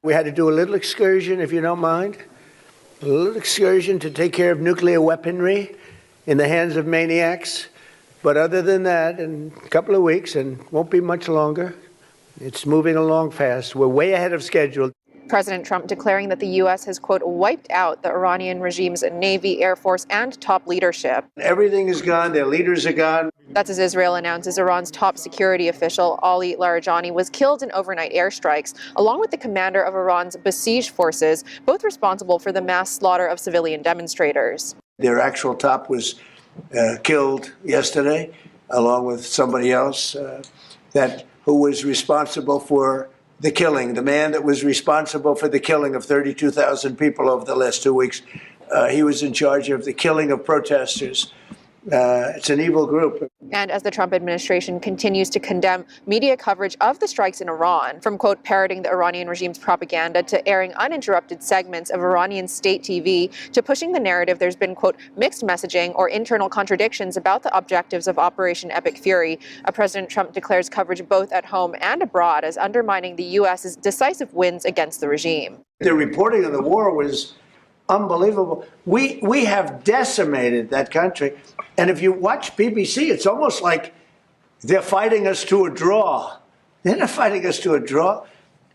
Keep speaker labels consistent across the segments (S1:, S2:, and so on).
S1: We had to do a little excursion, if you don't mind. A little excursion to take care of nuclear weaponry in the hands of maniacs. But other than that, in a couple of weeks, and won't be much longer, it's moving along fast. We're way ahead of schedule.
S2: President Trump declaring that the U.S. has, quote, wiped out the Iranian regime's Navy, Air Force, and top leadership.
S1: Everything is gone. Their leaders are gone.
S2: That's as Israel announces Iran's top security official, Ali Larijani, was killed in overnight airstrikes, along with the commander of Iran's besieged forces, both responsible for the mass slaughter of civilian demonstrators.
S1: Their actual top was killed yesterday, along with somebody else who was responsible for the killing. The man that was responsible for the killing of 32,000 people over the last 2 weeks, he was in charge of the killing of protesters. It's an evil group.
S2: And as the Trump administration continues to condemn media coverage of the strikes in Iran, from, quote, parroting the Iranian regime's propaganda to airing uninterrupted segments of Iranian state TV to pushing the narrative there's been, quote, mixed messaging or internal contradictions about the objectives of Operation Epic Fury, President Trump declares coverage both at home and abroad as undermining the U.S.'s decisive wins against the regime.
S1: The reporting of the war was unbelievable. We have decimated that country. And if you watch BBC, it's almost like they're fighting us to a draw. They're not fighting us to a draw.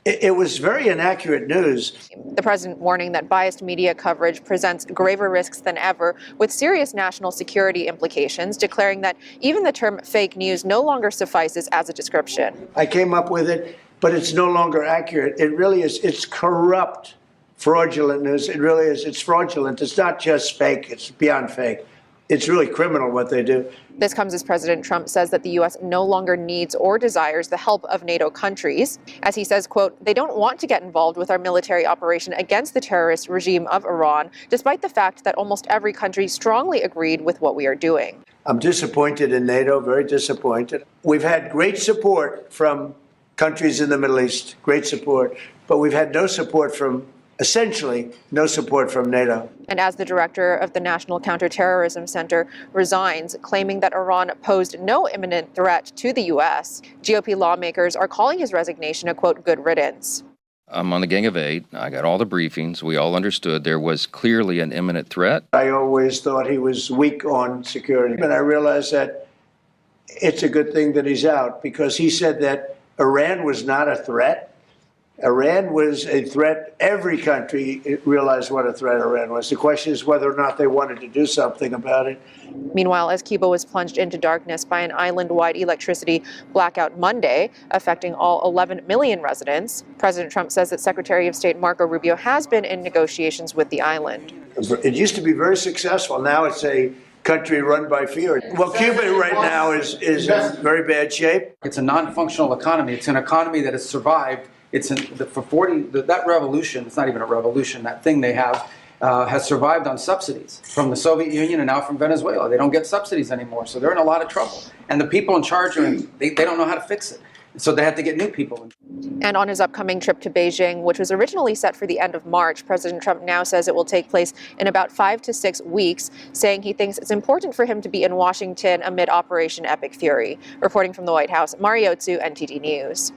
S1: It was very inaccurate news.
S2: The president warning that biased media coverage presents graver risks than ever, with serious national security implications, declaring that even the term fake news no longer suffices as a description.
S1: I came up with it, but it's no longer accurate. It really is. It's corrupt, fraudulent news. It really is. It's fraudulent. It's not just fake. It's beyond fake. It's really criminal what they do.
S2: This comes as President Trump says that the U.S. no longer needs or desires the help of NATO countries. As he says, quote, they don't want to get involved with our military operation against the terrorist regime of Iran, despite the fact that almost every country strongly agreed with what we are doing.
S1: I'm disappointed in NATO, very disappointed. We've had great support from countries in the Middle East, great support, but we've had no support from essentially no support from NATO.
S2: And as the director of the National Counterterrorism Center resigns, claiming that Iran posed no imminent threat to the U.S., GOP lawmakers are calling his resignation a, quote, good riddance.
S3: I'm on the Gang of Eight. I got all the briefings. We all understood there was clearly an imminent threat.
S1: I always thought he was weak on security, but I realized that it's a good thing that he's out, because he said that Iran was not a threat. Iran was a threat. Every country realized what a threat Iran was. The question is whether or not they wanted to do something about it.
S2: Meanwhile, as Cuba was plunged into darkness by an island-wide electricity blackout Monday, affecting all 11 million residents, President Trump says that Secretary of State Marco Rubio has been in negotiations with the island.
S1: It used to be very successful. Now it's a country run by fear. Well, Cuba right now is in very bad shape.
S4: It's a non-functional economy. It's an economy that has survived. It's that revolution, it's not even a revolution, that thing they have has survived on subsidies from the Soviet Union and now from Venezuela. They don't get subsidies anymore, so they're in a lot of trouble. And the people in charge, they don't know how to fix it. So they have to get new people.
S2: And on his upcoming trip to Beijing, which was originally set for the end of March, President Trump now says it will take place in about 5 to 6 weeks, saying he thinks it's important for him to be in Washington amid Operation Epic Fury. Reporting from the White House, Mari Otsu, NTD News.